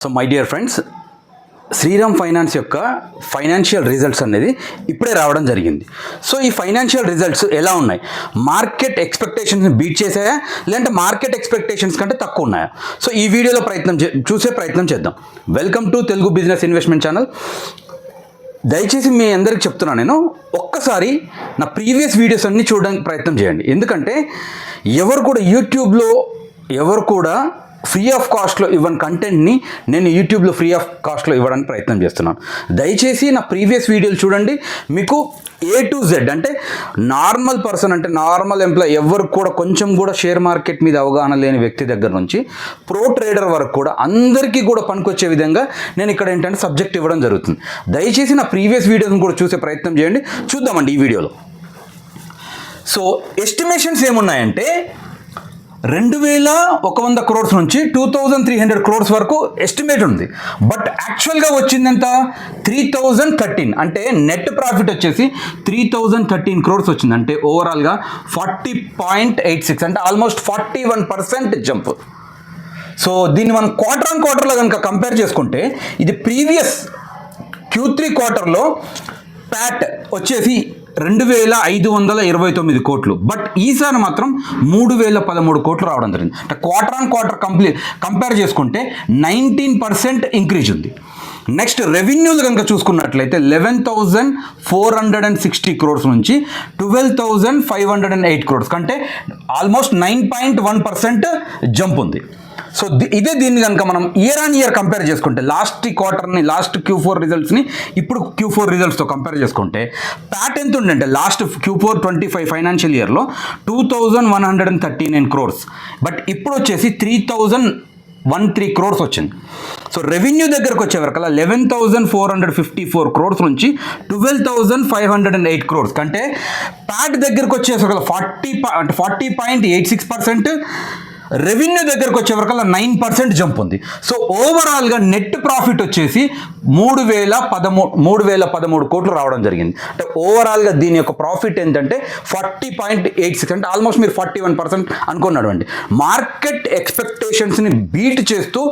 So my dear friends, Shriram Finance యొక్క financial results అనేది ఇప్పుడే రావడం జరిగింది. సో ఈ ఫైనాన్షియల్ రిజల్ట్స్ ఎలా ఉన్నాయి? మార్కెట్ ఎక్స్పెక్టేషన్స్ని బీట్ చేసాయా, లేదంటే మార్కెట్ ఎక్స్పెక్టేషన్స్ కంటే తక్కువ ఉన్నాయా? సో ఈ వీడియోలో చూసే ప్రయత్నం చేద్దాం. Welcome to Telugu business investment channel. దయచేసి మీ అందరికి చెప్తున్నా, నేను ఒక్కసారి నా ప్రీవియస్ వీడియోస్ అన్నీ చూడడానికి ప్రయత్నం చేయండి. ఎందుకంటే ఎవరు కూడా ఫ్రీ ఆఫ్ కాస్ట్లో ఇవ్వని కంటెంట్ని నేను యూట్యూబ్లో ఫ్రీ ఆఫ్ కాస్ట్లో ఇవ్వడానికి ప్రయత్నం చేస్తున్నాను. దయచేసి నా ప్రీవియస్ వీడియోలు చూడండి. మీకు A to Z అంటే నార్మల్ పర్సన్, అంటే నార్మల్ ఎంప్లాయ్, ఎవరు కూడా కొంచెం కూడా షేర్ మార్కెట్ మీద అవగాహన లేని వ్యక్తి దగ్గర నుంచి ప్రో ట్రేడర్ వరకు కూడా అందరికీ కూడా పనికొచ్చే విధంగా నేను ఇక్కడ ఏంటంటే సబ్జెక్ట్ ఇవ్వడం జరుగుతుంది. దయచేసి నా ప్రీవియస్ వీడియోస్ని కూడా చూసే ప్రయత్నం చేయండి. చూద్దామండి ఈ వీడియోలో. సో ఎస్టిమేషన్స్ ఏమున్నాయంటే 2100 crores నుంచి 2300 crores వరకు ఎస్టిమేట్ ఉంది. బట్ యాక్చువల్గా వచ్చింది ఎంత? 3013. అంటే నెట్ ప్రాఫిట్ వచ్చేసి 3013 crores వచ్చింది. అంటే ఓవరాల్గా 40.86, అంటే ఆల్మోస్ట్ 41% జంప్. సో దీన్ని మనం క్వార్టర్ ఆన్ క్వార్టర్లో కనుక కంపేర్ చేసుకుంటే, ఇది ప్రీవియస్ Q3 క్వార్టర్లో ప్యాట్ వచ్చేసి 2529 కోట్లు. బట్ ఈసారి మాత్రం 3013 కోట్లు రావడం జరిగింది. అంటే క్వార్టర్ ఆన్ క్వార్టర్ కంపేర్ చేసుకుంటే 19% ఇంక్రీజ్ ఉంది. నెక్స్ట్ రెవెన్యూలు కనుక చూసుకున్నట్లయితే 11,460 crores నుంచి 12,508 crores, కంటే ఆల్మోస్ట్ 9.1% జంప్ ఉంది. సో దీన్ని కనుక మనం ఇయర్ ఆన్ ఇయర్ కంపేర్ చేసుకుంటే, లాస్ట్ క్వార్టర్ని, లాస్ట్ Q4 రిజల్ట్స్ని ఇప్పుడు Q4 రిజల్ట్స్తో కంపేర్ చేసుకుంటే ప్యాట్ ఎంత ఉందంటే లాస్ట్ Q4 25 ఫైనాన్షియల్ ఇయర్లో 2139 crores. బట్ ఇప్పుడు వచ్చేసి 3013 crores వచ్చింది. సో రెవెన్యూ దగ్గరకు వచ్చేవరకల్లా 11,454 crores నుంచి 12,508 crores, కంటే ప్యాట్ దగ్గరకు వచ్చేసరికి 40.86%, రెవెన్యూ దగ్గరకు వచ్చేవరకల్లా 9% జంప్ ఉంది. సో ఓవరాల్గా నెట్ ప్రాఫిట్ వచ్చేసి 3013 కోట్లు రావడం జరిగింది. అంటే ఓవరాల్గా దీని యొక్క ప్రాఫిట్ ఏంటంటే 40.86, అంటే ఆల్మోస్ట్ మీరు 41% అనుకున్నాడు అండి. మార్కెట్ ఎక్స్పెక్టేషన్స్ని బీట్ చేస్తూ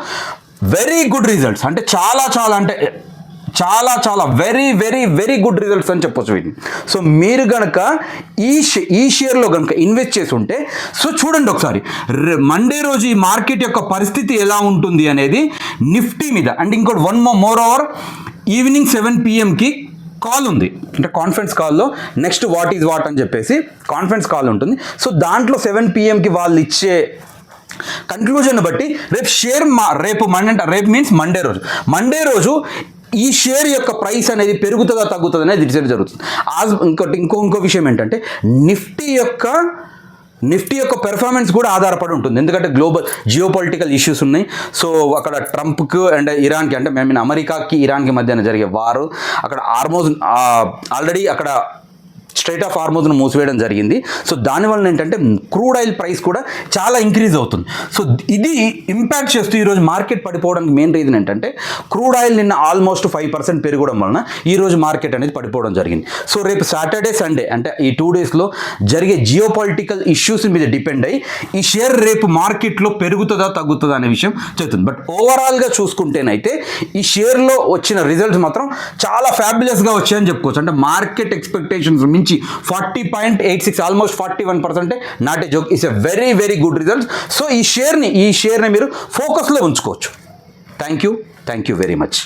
వెరీ గుడ్ రిజల్ట్స్, అంటే చాలా very very very good results అని చెప్పొచ్చు వీటిని. సో మీరు కనుక ఈ షేర్లో కనుక ఇన్వెస్ట్ చేసి ఉంటే, సో చూడండి ఒకసారి మండే రోజు ఈ మార్కెట్ యొక్క పరిస్థితి ఎలా ఉంటుంది అనేది నిఫ్టీ మీద. అండ్ ఇంకోటి more over evening 7 PM call ఉంది, అంటే కాన్ఫరెన్స్ కాల్లో నెక్స్ట్ వాట్ ఈజ్ వాట్ అని చెప్పేసి కాన్ఫరెన్స్ కాల్ ఉంటుంది. సో దాంట్లో 7 PM వాళ్ళు ఇచ్చే కన్క్లూజన్ బట్టి రేపు మీన్స్ మండే రోజు ఈ షేర్ యొక్క ప్రైస్ అనేది పెరుగుతుందా తగ్గుతుందా అనేది డిసైడ్ జరుగుతుంది. ఇంకో విషయం ఏంటంటే నిఫ్టీ యొక్క పెర్ఫార్మెన్స్ కూడా ఆధారపడి ఉంటుంది. ఎందుకంటే గ్లోబల్ జియోపొలిటికల్ ఇష్యూస్ ఉన్నాయి. సో అక్కడ ట్రంప్కి అండ్ ఇరాన్కి, అంటే అమెరికాకి ఇరాన్కి మధ్యన జరిగే వారు, అక్కడ ఆల్రెడీ అక్కడ స్ట్రైట్ ఆఫ్ హార్మోజ్ను మూసివేయడం జరిగింది. సో దానివల్ల ఏంటంటే క్రూడ్ ఆయిల్ ప్రైస్ కూడా చాలా ఇంక్రీజ్ అవుతుంది. సో ఇది ఇంపాక్ట్ చేస్తూ ఈరోజు మార్కెట్ పడిపోవడానికి మెయిన్ రీజన్ ఏంటంటే, క్రూడ్ ఆయిల్ నిన్న ఆల్మోస్ట్ 5% పెరగడం వలన ఈరోజు మార్కెట్ అనేది పడిపోవడం జరిగింది. సో రేపు సాటర్డే సండే, అంటే ఈ 2 డేస్లో జరిగే జియోపొలిటికల్ ఇష్యూస్ మీద డిపెండ్ అయ్యి ఈ షేర్ రేపు మార్కెట్లో పెరుగుతుందా తగ్గుతుందా అనే విషయం చెప్తుంది. బట్ ఓవరాల్గా చూసుకుంటేనైతే ఈ షేర్లో వచ్చిన రిజల్ట్స్ మాత్రం చాలా ఫ్యాబులస్గా వచ్చాయని చెప్పుకోవచ్చు. అంటే మార్కెట్ ఎక్స్పెక్టేషన్స్ మించి 40.86, almost 41%, not a joke, it's a very very good results. So ఈ షేర్ని మీరు ఫోకస్లో ఉంచుకోవచ్చు. Thank you very much.